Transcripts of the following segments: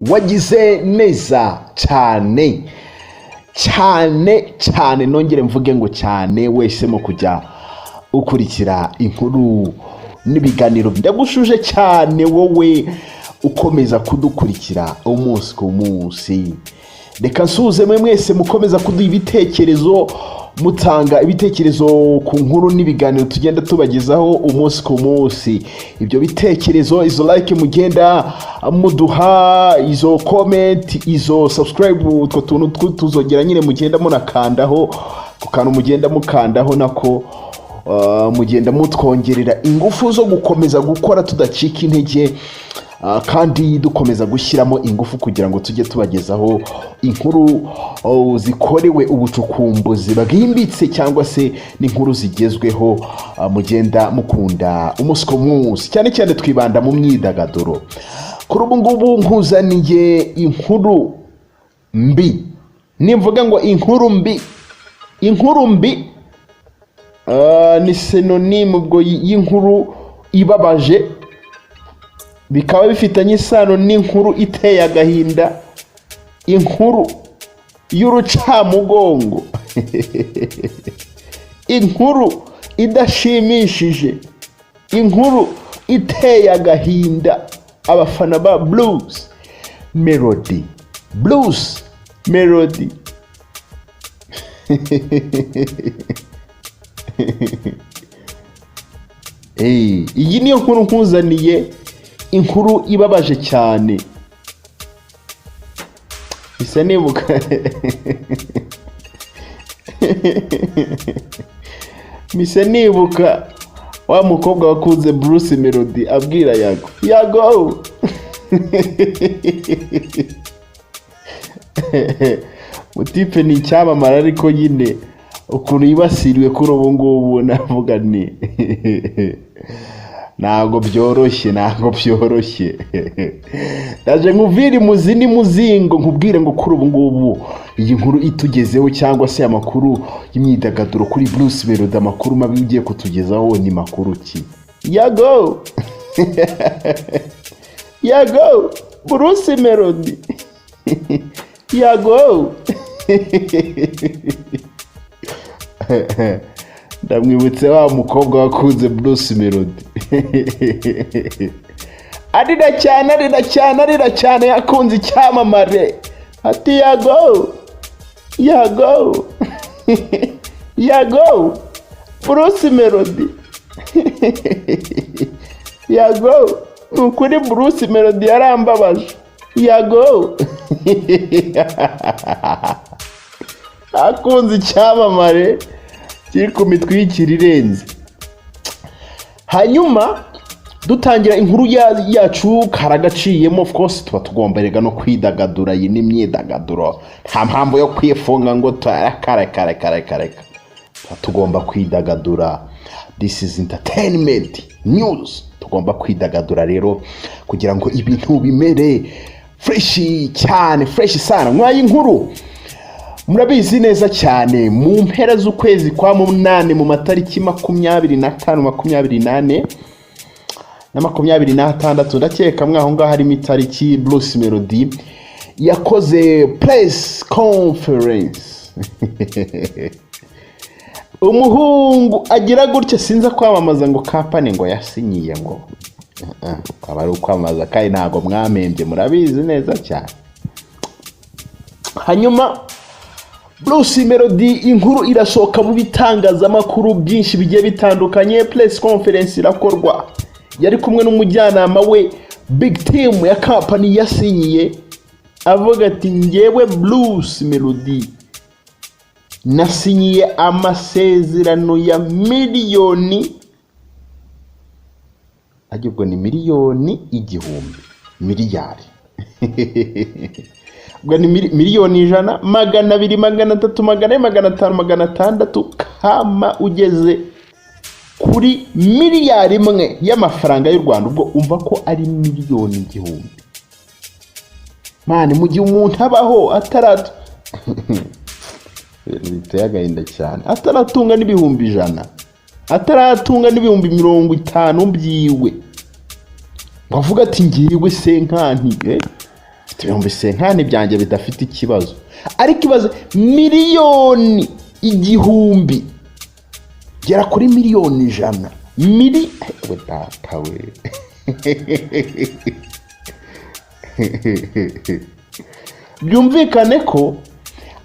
wagize neza cyane cyane nongere mvuge ngo cyane wese mu kujya ukurikira inkuru n'ibiganiro ndagushuje cyane wowe ukomeza kudukurikira umunsi ku munsi. Reka nsuze mwese mukomeza kuduha ibitekerezo, mutanga ibitekerezo ku nkuru n'ibiganiro tugenda tubagezaho umunsi ku munsi. Ibyo bitekerezo, izo like mugenda muduha, izo comment, izo subscribe, utwo tuntu tuzogera nyine mugenda munakandaho, kukantu mugenda mukandaho nako mugenda mutwongerera ingufu zo gukomeza gukora tudacika intege, kandi dukomeza gushyiramo ingufu kugira ngo tujye tubagezaho inkuru zikorewe ubucukumbuzi bwimbitse cyangwa se n'inkuru zigezweho mugenda mukunda umunsi ku munsi. Cyane cyane twibanda mu myidagaduro. Kuri ubu ngubu nkuzaniye inkuru mbi. Nimvuga ngo inkuru mbi ni synonyme ubwo y'inkuru ibabaje, bikaba bifitanye isano n'inkuru iteye agahinda, inkuru y'urucamugongo, inkuru idashimishije, inkuru iteye agahinda. Abafana ba blues melody iyi niyo nkuru nkuzaniye, inkuru ibabaje cyane. Bisa nibuka Mise nibuka wa mukobwa wakunze Bruce Melody abwira Yago mutipe ni icyamamare ariko nyine ukuntu yibasiriwe kuri ubu ngubu navuga ni ntago byoroshye. Ndaje nkuvira muzini muzingo nkubwire ngo kuri ubu ngubu iyi nkuru itugezeho cyangwa se amakuru y'imyidagaduro kuri Bruce Melody, amakuru mabi ugiye kutugezaho ni makuru ki? Yago Bruce Melody Yago ndamwibutse wa mukobwa wakunze Bruce Melody arira cyane yakunze icyamamare ati Yago Bruce Melody Yago ukuri Bruce Melody yarambabaje. Yago akunze icyamamare kiri ku mitwikiri irenze. Hanyuma dutangira inkuru yacu karagaciyemo, of course tuba tugomba rega no kwidagadura. Iyi ni imyidagaduro, nta mpamvu yo kwifunga ngo kare. Tugomba kwidagadura. This is entertainment news. Tugomba kwidagadura rero kugira ngo ibintu bimere fresh sana. Mwayi inkuru murabizi neza cyane, mu mpera z'ukwezi kwa munane mu matariki 25, 28 na 26 ndakeka mwaho ngaho harimo itariki Bruce Melody yakoze press conference. Umuhungu agira gutya, sinza kwamamaza ngo company ngo yasinyiye ngo abari ukwamamaza kandi ntago mwamembye, murabizi neza cyane. Hanyuma Bruce Melody inkuru irasohoka mu bitangazamakuru byinshi bigiye bitandukanye. Press conference irakorwa, yari kumwe n'umujyanama we big team ya company yasinyiye, avuga ati ngewe Bruce Melody nasinyiye amasezerano ya miliyoni, agibwo ni miliyoni igihumbi, miliyari ubwo ni miliyoni 100, 200, 300, 400, 500, 600, kama ugeze kuri miliyari 1 y'amafaranga y'u Rwanda. Ubwo umva ko ari miliyoni igihumbi. Mane mu gihe umuntu abaho biteye agahinda cyane, ataratunga n'ibihumbi 100, ataratunga n'ibihumbi 50 byiwe, bavuga ati ngiwe se nkanti mfite ibihumbi senkani byanjye bidafite ikibazo, ariko ibaze miliyoni igihumbi gera kuri miliyoni 100 we data we byumvikane ko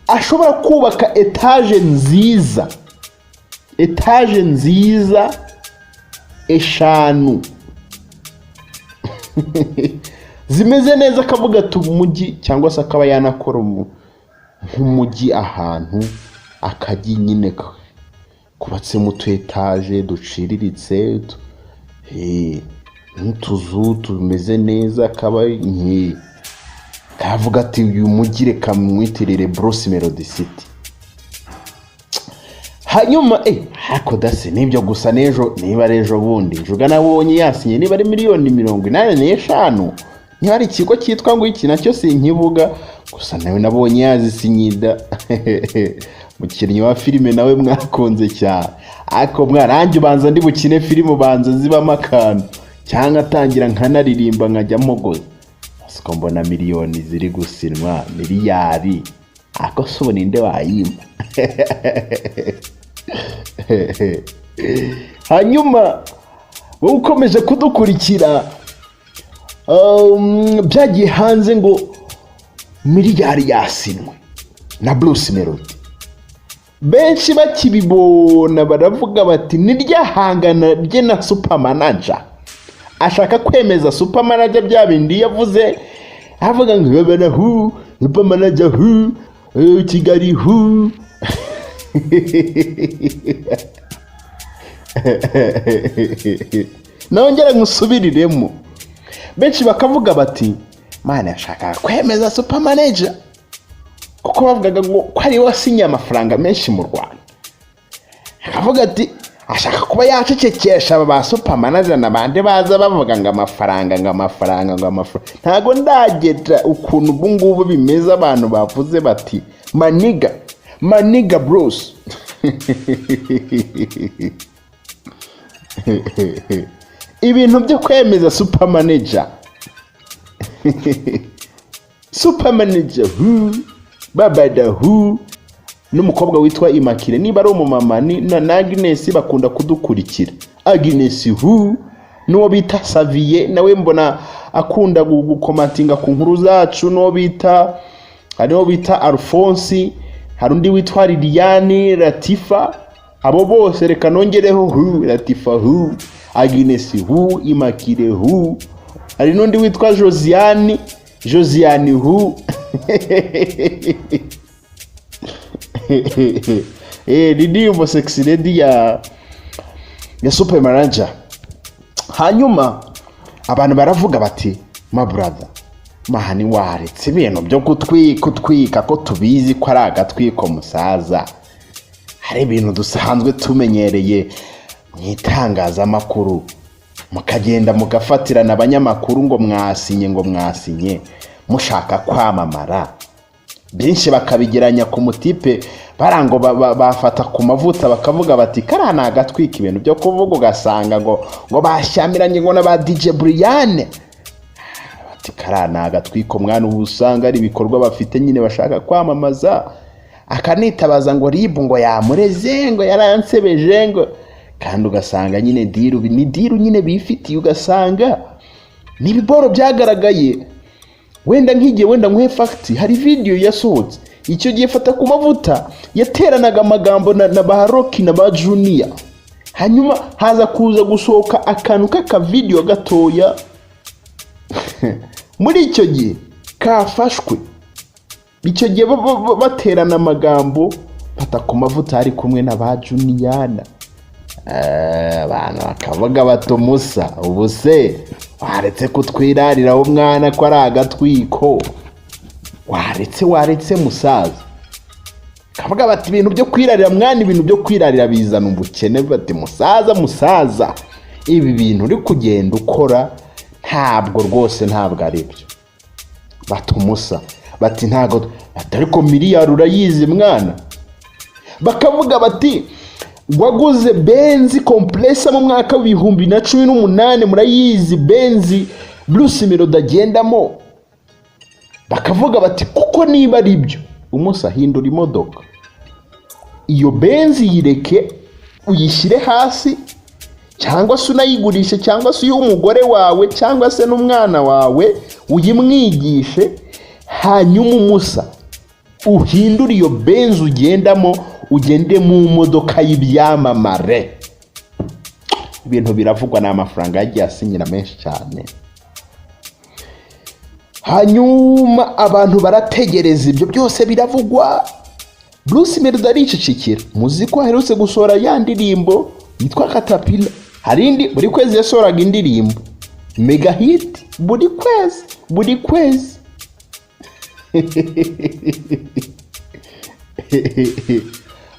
ashobora kubaka etaje nziza 5 zimeze neza, akavuga ati umujyi, cyangwa se akaba yanakora nk'umujyi ahantu akajya nyine kubatse mu tu etaje duciriritse n'utuzu tumeze neza, akaba kavuga ati uyu mujyi reka mwitirire Bruce Melody City. Hanyuma hako dase nibyo gusa nejo, niba rejo bundi njuga nabonye yasinye niba ari miliyoni 85, ntihari ikigo cyitwa ngo iki nacyo sinkivuga, gusa nawe nabonye yazisinyida mukinnyi wa filime nawe mwakonze cyane, ariko mwarangi ubanza ndi bukine filime ubanza zibamo akantu, cyangwa atangira nkanaririmba nkajya mogoza, siko mbona miliyoni ziri gusinwa miliyari, ako so ninde wayima. Hanyuma ukomeje kudukurikira, byagiye hanze ngo miliyari yasinwe na Bruce Melody. Benshi bakibibona baravuga bati niryahangana rye na supermanager, ashaka kwemeza supermanager bya bindi yavuze, avuga ngo bana supermanager Kigali nongera nkusubiriremo. Benshi bakavuga bati mana yashaka kwemeza supermanager kuko bavugaga ngo ko ari wasinye amafaranga menshi mu Rwanda, akavuga ati ashaka kuba yacecekesha aba supermanager nabande baza bavuga ngo amafaranga ntago ndageta ukuntu ubungubu bimeze. Abantu bavuze bati maniga Bruce ibintu byo kwemeza supermanager babada n'umukobwa witwa Imakire, niba ari umumama na Agnes bakunda kudukurikira. Agnes n'uwo bita Saviye nawe mbona akunda gukomatinga ku nkuru zacu, n'uwo bita Alphonse, hari undi witwa Liliane, Latifa, abo bose reka nongereho Latifa Agnes Imakire hari n'undi witwa Josiane ndirimbo sexy lady ya supermanager. Hanyuma abantu baravuga bati my brother mahani waretse ibintu byo kutwika ko tubizi ko ari agatwiko musaza, hari ibintu dusanzwe tumenyereye mu itangazamakuru, mukagenda mugafatirana abanyamakuru ngo mwasinye mushaka kwamamara. Byinshi bakabigeranya ku mutipe barango bafata ku mavuta bakavuga bati karana agatwika ibintu byo kuvuga, ugasanga ngo bashyamiranye ngo na DJ Brian, bati karana agatwiko mwana ubusanga ari ibikorwa bafite nyine bashaka kwamamaza, akanitabaza ngo ribu ngo yamureze ngo yaransebeje ngo, kandi ugasanga nyine diru nyine bifitiye, ugasanga nibiboro byagaragaye. Wenda nkwe fact, hari video yasohotse icyo gihe fata ku mavuta yateranaga amagambo na Baroki na ba Junior, hanyuma haza kuza gusohoka akantu k'aka video gatoya muri icyo gihe kafashwe. Icyo gihe baterana amagambo fata ku mavuta ari kumwe na ba Junior, bana bakavuga batumusa ubuse waretse kutwirarira umwana ko ari agatwiko, waretse musaza. Kavuga bati ibintu byo kwirarira mwana, ibintu byo kwirarira bizana ubukene, bati musaza ibi bintu uri kugenda ukora ntabwo rwose ntabwo ari byo. Batumusa bati ntago, ariko miliyari urayizi mwana. Bakavuga bati waguze Benzi compressor mu mwaka wa 2018, murayizi Benzi Bruce Melody agendamo. bakavuga bati kuko niba ari byo umunsi ahindura imodoka, iyo benzi yireke uyishyire hasi, cyangwa se unayigurishe, cyangwa se uyu umugore wawe cyangwa se n'umwana wawe uyimwigishe, hanyuma umusa uhindura iyo benzi ugendamo, ugende mu modoka y'ibyamamare. Ibintu biravugwa, n'amafaranga yagiye asinyira menshi cyane. Hanyuma abantu barategereza, ibyo byose biravugwa. Bruce Melody aricecekera. Muzi ko aherutse gusohora ya ndirimbo yitwa Katapila. Hari indi buri kwezi yasohoraga indirimbo mega hit, buri kwezi.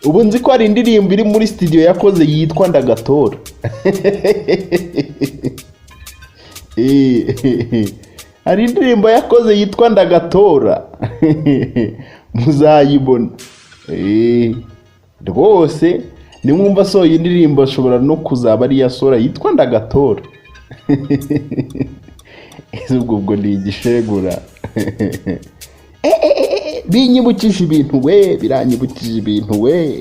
Ubu nzi ko hari indirimbo iri muri studio yakoze yitwa Ndagatora. Hari indirimbo yakoze yitwa Ndagatora. Muzayibona. Rwose nimwumva so iyi ndirimbo ashobora no kuzaba ari yasora yitwa Ndagatora. Ubwo ni igishegura. Binyibukije ibintu we, biranyibukije ibintu we.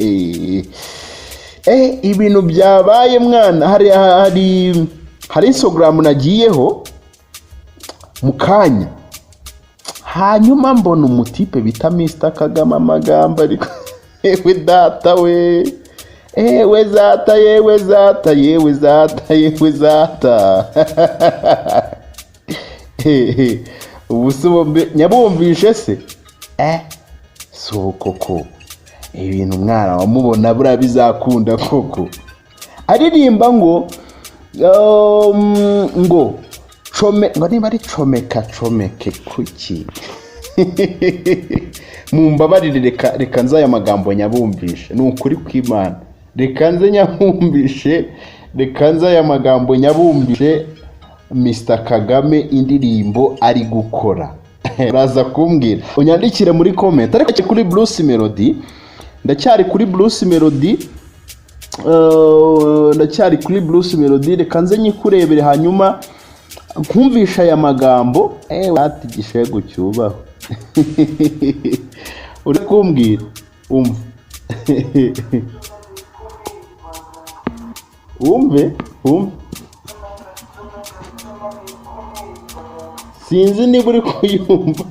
Ibintu byabaye mwana. Hari Instagram nagiyeho mukanya, hanyuma mbona umutipe bita Mr. Kagame amagambo ariko we data we, we zata yewe zata yewe zata yewe zata. Ubusubo nyabumvishe se so koko ibintu mwana wamubona bura bizakunda koko. Aririmba ngo ngo niba ari comeke kuki. Mumbabarire, reka nzaya magambo nyabumvishe, n'ukuri kw'Imana, reka nze nyabumvishe, reka nzaya magambo nyabumvishe Mr. Kagame indirimbo ari gukora. Uraza kumbwira, unyandikire muri comment. Ariko kuri Bruce Melody, ndacyari kuri Bruce Melody, reka nze nyikurebere hanyuma nkumvisha aya magambo. Ati gishego cyubaho. Uri kumbwira, umva. Umve. Sinzi niba uri kuyumva.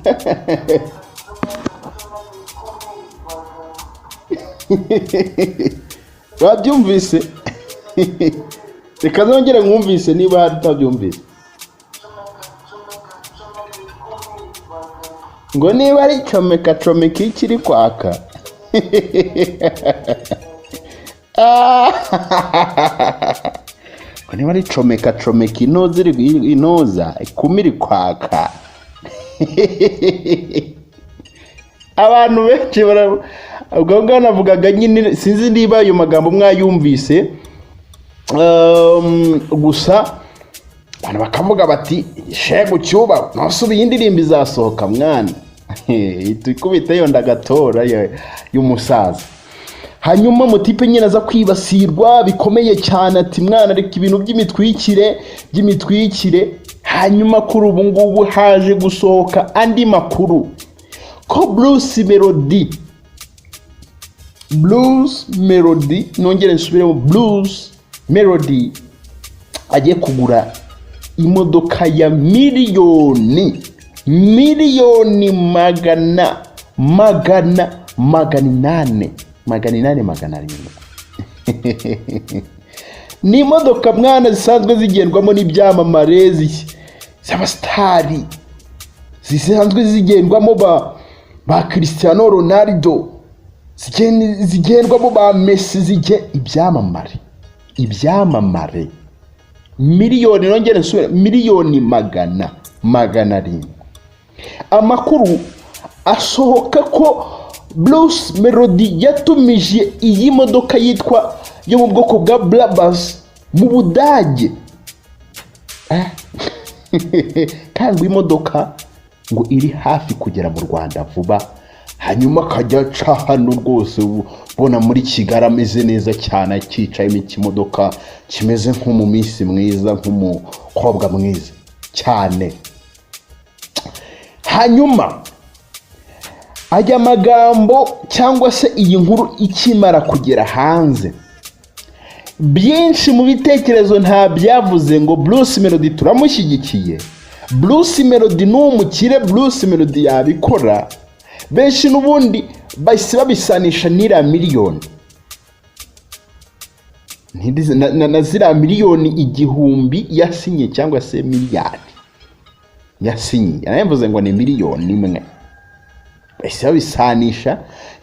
Wabyumvise? Reka nongere nkumvise niba utabyumvise. Ngo niba ari comeka ikiri kwaka. Ngo niba ari comeka inoza ikumiri kwaka. Abantu benshi ubwo navugaga nyine, sinzi niba ayo magambo mwayumvise. Gusa abantu bakavuga bati shego cyuba nasubiye indirimbo izasohoka mwana. Tukubita yo Ndagatora y'umusaza. Hanyuma mutipe nyine aza kwibasirwa bikomeye cyane, ati mwana reka ibintu by'imitwikire. Hanyuma kuri ubu ngubu haje gusohoka andi makuru ko Bruce Melody, nongere nsubiremo, Bruce Melody agiye kugura imodoka ya miliyoni magana inani. Ni imodoka mwana zisanzwe zigendwamo n'ibyamamare z'abastari, zisanzwe zigendwamo ba Cristiano Ronaldo, zigendwamo ba Messi, ibyamamare. Miliyoni, nongere nsubira, miliyoni magana arindwi. Amakuru asohoka ko Bruce Melody yatumije iyi modoka yitwa yo mu bwoko bwa birabaje mu Budage. Kandi imodoka ngo iri hafi kugera mu Rwanda vuba, hanyuma kajya aca hano rwose ubona muri Kigali ameze neza cyane, cyicayemo ikimodoka kimeze nk'umu minsi mwiza, nk'umukobwa mwiza cyane. hanyuma ajya magambo cyangwa se iyi nkuru ikimara kugera hanze, byinshi mu bitekerezo nta byavuze ngo Bruce Melody turamushyigikiye, Bruce Melody ni umukire, Bruce Melody yabikora. Benshi n'ubundi bahise babisanisha n'iriya miliyoni na ziriya miliyoni igihumbi yasinye cyangwa se miliyari yasinye, yanavuze ngo ni miliyoni imwe, bahise babisanisha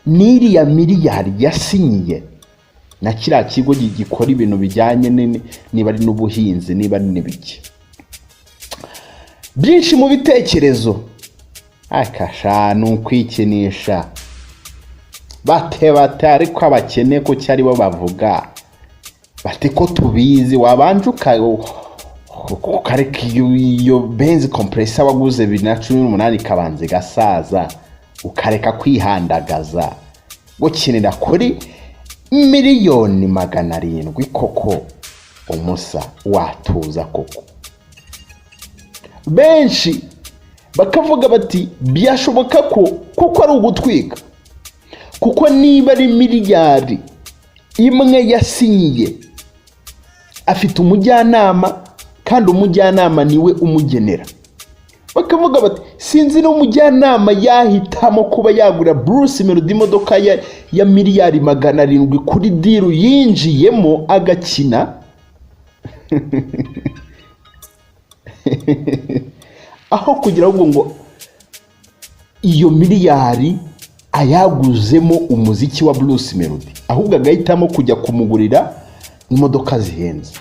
n'iriya miliyari yasinyiye na kiriya kigo gikora ibintu bijyanye niba ari n'ubuhinzi niba ari n'ibiki. Byinshi mu bitekerezo akashanu kwikinisha bate ariko abakene ko cyari bo bavuga bate ko tubizi, wabanje ukareka iyo benzi compressor waguze 2018 kabanze gasaza, ukareka kwihandagaza gukinira kuri miliyoni 700 koko umusa watuza koko. Benshi bakavuga bati byashoboka ko kuko ari ugutwika, kuko niba ari miliyari imwe yasinyiye afite umujyanama kandi umujyanama niwe umugenera. Bakavuga bati sinzi n'umujyanama yahitamo kuba yagura Bruce Melody imodoka ya miliyari 700 kuri diru yinjiyemo agakina aho kugira ngo iyo miliyari ayaguzemo umuziki wa Bruce Melody, ahubwo agahitamo kujya kumugurira imodoka zihenze.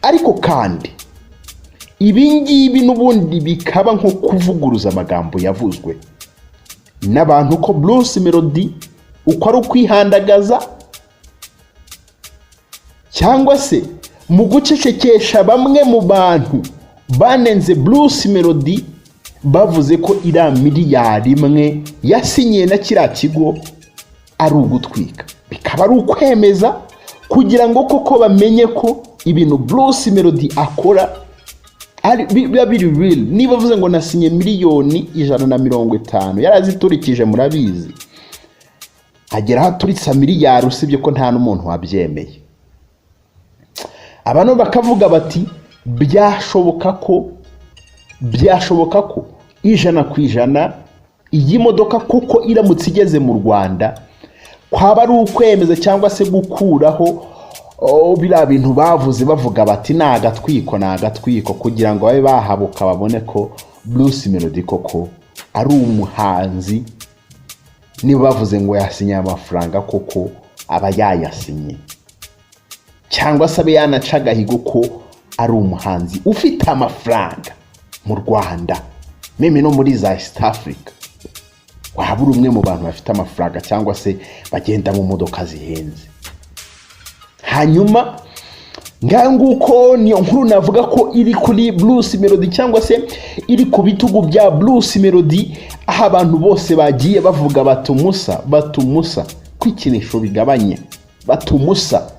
Ariko kandi ibingibi n'ubundi bikaba nko kuvuguruza amagambo yavuzwe n'abantu ko Bruce Melody uko ari ukwihandagaza cyangwa se mu gucecekesha bamwe mu bantu banenze Bruce Melody, bavuze ko iriya miliyari imwe yasinyiye na kiriya kigo ari ugutwika. Bikaba ari ukwemeza kugira ngo koko bamenye ko ibintu Bruce Melody akora ari biri real. Niba bavuze ngo nasinye miliyoni 150 yaraziturikije, murabizi agera haturitsa miliyari, usibye ko nta n'umuntu wabyemeye. Abantu bakavuga bati byashoboka ko 100% iyi modoka kuko iramutse igeze mu Rwanda kwaba ari ukwemeza cyangwa se gukuraho biriya bintu bavuze bavuga bati nagatwiko kugira ngo babe bahabuka babone ko Bruce Melody koko ari umuhanzi. Niba bavuze ngo yasinye amafaranga koko aba yayasinye, cyangwa se abe yanaca agahigo ko ari umuhanzi ufite amafaranga mu Rwanda, meme no muri za East Africa waba uri umwe mu bantu bafite amafaranga cyangwa se bagenda mu modoka zihenze. Hanyuma nguko niyo nkuru navuga ko iri kuri Bruce Melody cyangwa se iri ku bitugu bya Bruce Melody, aho abantu bose bagiye bavuga batumusa kwikinisho bigabanye, batumusa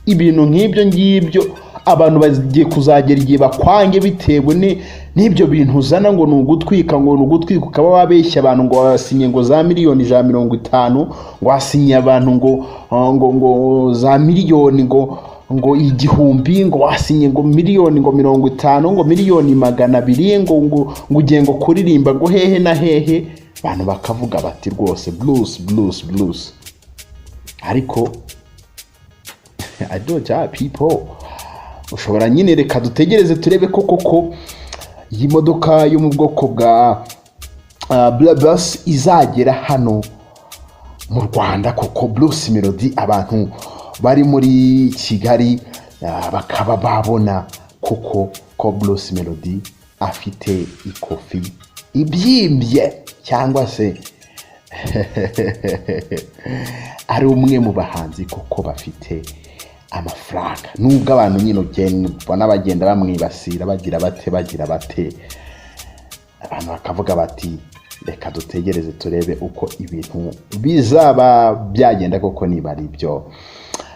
ibintu nk'ibyo ngibyo. Abantu bagiye kuzagera igihe bakwange bitewe n'ibyo bintu uzana ngo nugutwika ukaba wabeshya abantu ngo wasinye ngo za miliyoni 150, ngo wasinye abantu ngo za miliyoni ngo igihumbi, ngo wasinye ngo miliyoni ngo 50, ngo miliyoni 200, ngo ugiye ngo kuririmba ngo hehe na hehe. Abantu bakavuga bati rwose Bruce. Ariko I don't judge people. Ushobora nyine reka dutegereze turebe koko iyi modoka yo mu bwoko bwa birabaje izagera hano mu Rwanda, kuko Bruce Melody abantu bari muri Kigali bakaba babona koko ko Bruce Melody afite ikofi ibyimbye cyangwa se ari umwe mu bahanzi koko bafite amafaranga. Nubwo abantu nyine ubona bagenda bamwibasira bagira bate, abantu bakavuga bati reka dutegereze turebe uko ibintu bizaba byagenda koko niba ari byo.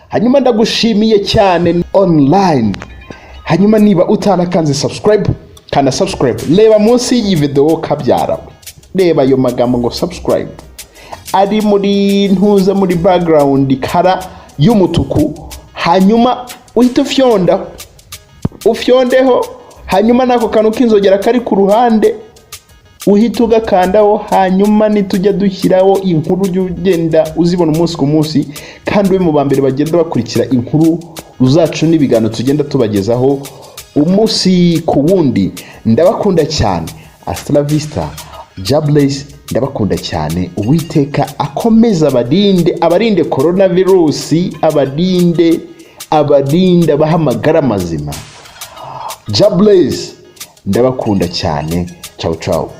Hanyuma ndagushimiye cyane online. Hanyuma niba utanakanze subscribe kana subscribe. Reba munsi y'iyi video kabyara, reba ayo magambo ngo subscribe ari muri ntuza muri background kara y'umutuku, hanyuma uhita ufyondeho, hanyuma nako kantu k'inzogera kari ku ruhande uhita ugakandaho, hanyuma nitujya dushyiraho inkuru ugenda uzibona umunsi ku munsi, kandi uri mu bambere bagenda bakurikira inkuru uzacu n'ibiganiro tugenda tubagezaho umunsi ku wundi. Ndabakunda cyane, hasta la vista, jobless. Ndabakunda cyane, Uwiteka akomeza abarinde coronavirus, abarinde bahamagara mazima. Jobless, ndabakunda cyane. Ciao ciao.